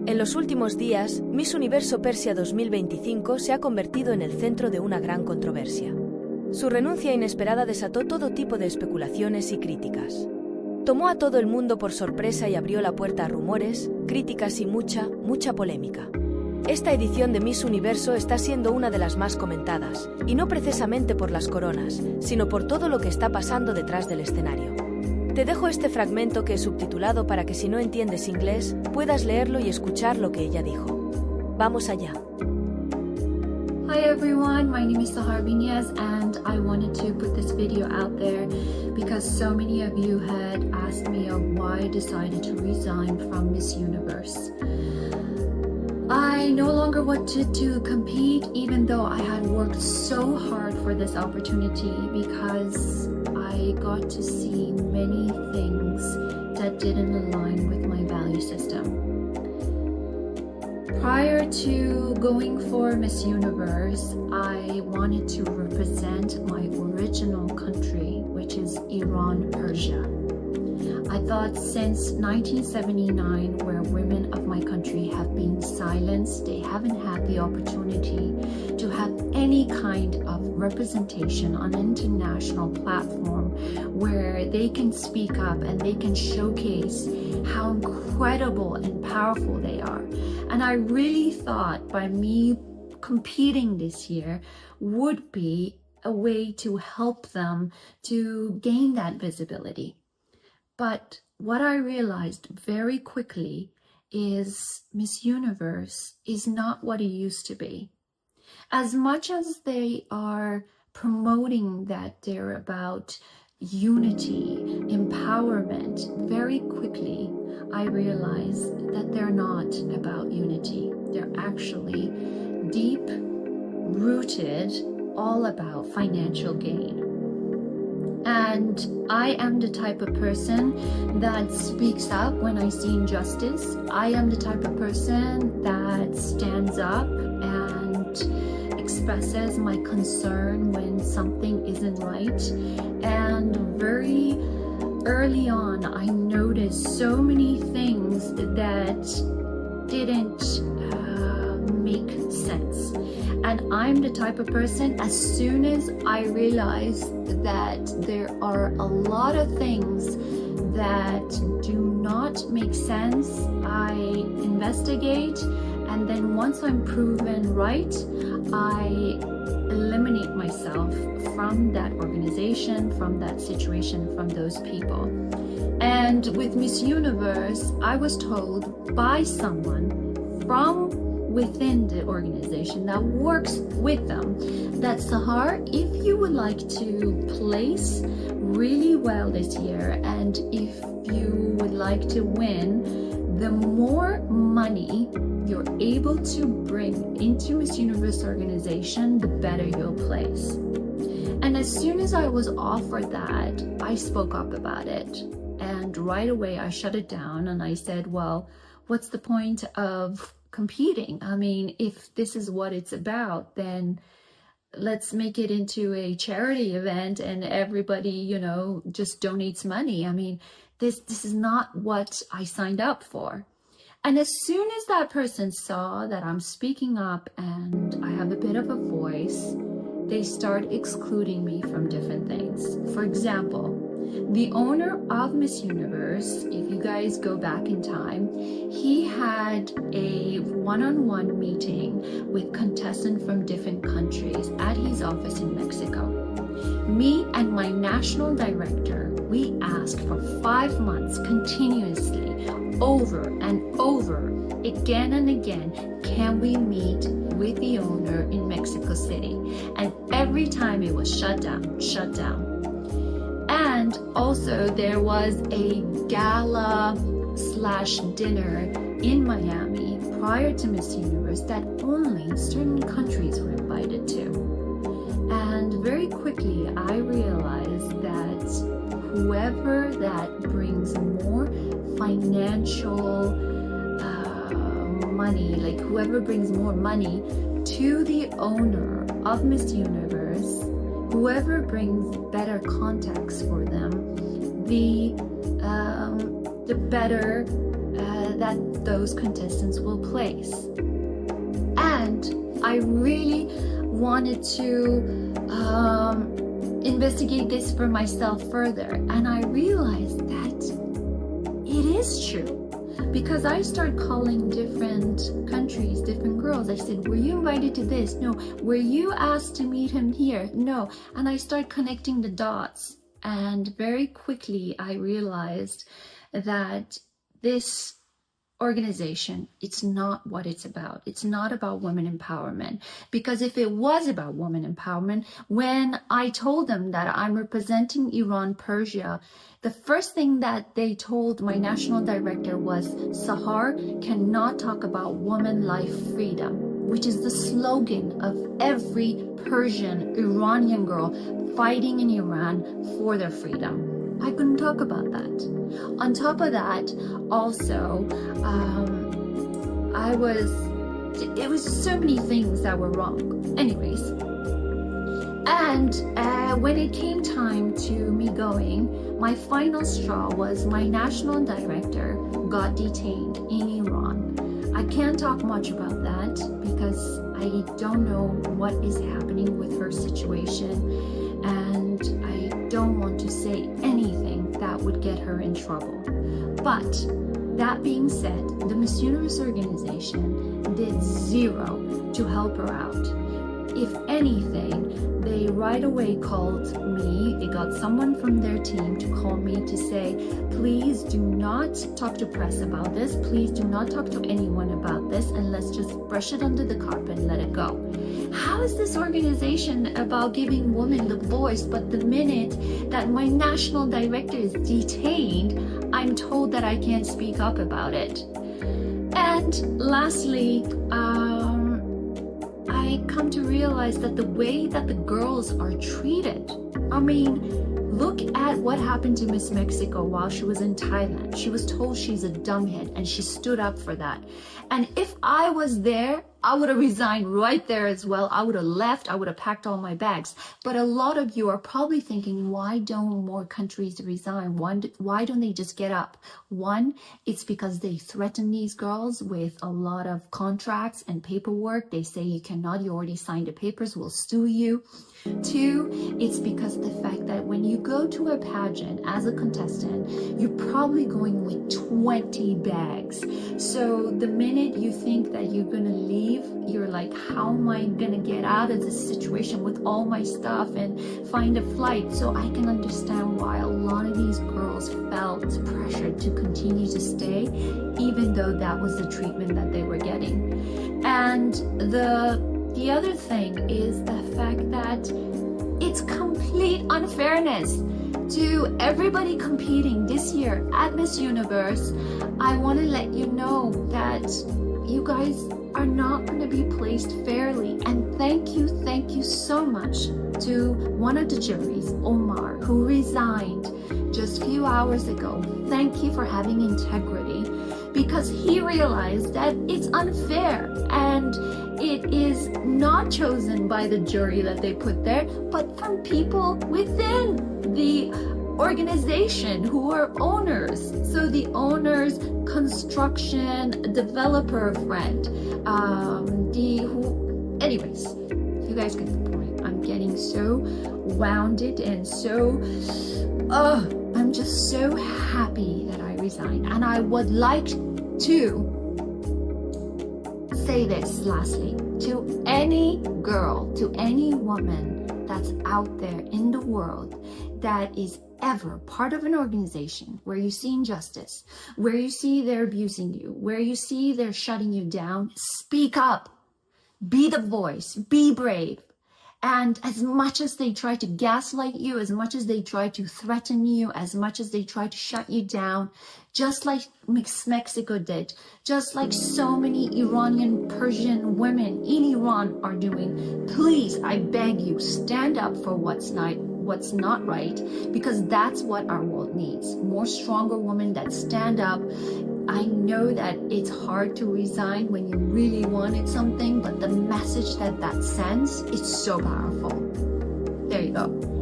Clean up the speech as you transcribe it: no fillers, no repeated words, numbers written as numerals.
En los últimos días, Miss Universo Persia 2025 se ha convertido en el centro de una gran controversia. Su renuncia inesperada desató todo tipo de especulaciones y críticas. Tomó a todo el mundo por sorpresa y abrió la puerta a rumores, críticas y mucha polémica. Esta edición de Miss Universo está siendo una de las más comentadas, y no precisamente por las coronas, sino por todo lo que está pasando detrás del escenario. Te dejo este fragmento que he subtitulado para que si no entiendes inglés, puedas leerlo y escuchar lo que ella dijo. Vamos allá. Hi everyone, my name is Sahar Biniaz and I wanted to put this video out there because so many of you had asked me of why I decided to resign from Miss Universe. I no longer wanted to compete even though I had worked so hard for this opportunity because I got to see many things that didn't align with my value system. Prior to going for Miss Universe, I wanted to represent my original country, which is Iran, Persia. I thought since 1979, where women of my country have been silenced, they haven't had the opportunity to have any kind of representation on an international platform where they can speak up and they can showcase how incredible and powerful they are. And I really thought by me competing this year would be a way to help them to gain that visibility. But what I realized very quickly is Miss Universe is not what it used to be. As much as they are promoting that they're about unity, empowerment, very quickly I realized that they're not about unity. They're actually deep rooted all about financial gain. And I am the type of person that speaks up when I see injustice. I am the type of person that stands up and expresses my concern when something isn't right. And very early on, I noticed so many things that didn't make sense. And I'm the type of person, as soon as I realized that there are a lot of things that do not make sense, I investigate, and then once I'm proven right, I eliminate myself from that organization, from that situation, from those people. And with Miss Universe, I was told by someone from within the organization that works with them that Sahar, if you would like to place really well this year and if you would like to win, the more money you're able to bring into Miss Universe organization, the better you'll place. And as soon as I was offered that, I spoke up about it. And right away I shut it down and I said, well, what's the point of competing? I mean, if this is what it's about, then let's make it into a charity event and everybody, you know, just donates money. I mean, this is not what I signed up for. And as soon as that person saw that I'm speaking up and I have a bit of a voice, they start excluding me from different things. For example, the owner of Miss Universe, if you guys go back in time, he had a one-on-one meeting with contestants from different countries at his office in Mexico. Me and my national director, we asked for 5 months continuously, over and over, again and again, can we meet with the owner in Mexico City? And every time it was shut down. And also there was a gala / dinner in Miami prior to Miss Universe that only certain countries were invited to. And very quickly I realized that whoever that brings more financial money, like whoever brings more money to the owner of Miss Universe, whoever brings better context for them, the better that those contestants will place. And I really wanted to investigate this for myself further, and I realized that it is true. Because I started calling different countries, different girls. I said, were you invited to this? No. Were you asked to meet him here? No. And I started connecting the dots. And very quickly, I realized that this organization, it's not what it's about. It's not about women empowerment. Because if it was about women empowerment, when I told them that I'm representing Iran, Persia, the first thing that they told my national director was, Sahar cannot talk about woman life freedom, which is the slogan of every Persian, Iranian girl fighting in Iran for their freedom. I couldn't talk about that. On top of that, also, it was so many things that were wrong. Anyways, and when it came time to me going, my final straw was my national director got detained in Iran. I can't talk much about that because I don't know what is happening with her situation, and I don't want to say anything that would get her in trouble. But that being said, the Miss Universe organization did zero to help her out. If anything, they right away called me. They got someone from their team to call me to say, please do not talk to press about this. Please do not talk to anyone about this, and let's just brush it under the carpet and let it go. How is this organization about giving women the voice, but the minute that my national director is detained, I'm told that I can't speak up about it? And lastly, I come to realize that the way that the girls are treated, I mean, look at what happened to Miss Mexico while she was in Thailand. She was told she's a dumbhead, and she stood up for that. And if I was there, I would have resigned right there as well. I would have left. I would have packed all my bags. But a lot of you are probably thinking, why don't more countries resign? Why don't they just get up? One, it's because they threaten these girls with a lot of contracts and paperwork. They say you cannot, you already signed the papers, we'll sue you. Two, it's because of the fact that when you go to a pageant as a contestant, you're probably going with 20 bags. So the minute you think that you're gonna leave, you're like, how am I gonna get out of this situation with all my stuff and find a flight? So I can understand why a lot of these girls felt pressured to continue to stay, even though that was the treatment that they were getting. And the other thing is the fact that it's complete unfairness to everybody competing this year at Miss Universe. I want to let you know that you guys are not going to be placed fairly. And thank you so much to one of the juries, Omar, who resigned just a few hours ago. Thank you for having integrity, because he realized that it's unfair and it is not chosen by the jury that they put there, but from people within the organization who are owners. So the owners, construction, developer friend, anyways, you guys get the point. I'm getting so wounded and so, I'm just so happy that I resigned. And I would like to say this lastly, to any girl, to any woman that's out there in the world that is ever part of an organization where you see injustice, where you see they're abusing you, where you see they're shutting you down, speak up, be the voice, be brave. And as much as they try to gaslight you, as much as they try to threaten you, as much as they try to shut you down, just like Miss Mexico did, just like so many Iranian, Persian women in Iran are doing, please, I beg you, stand up for what's not right, because that's what our world needs. More stronger women that stand up. I know that it's hard to resign when you really wanted something, but the message that sends is so powerful. There you go.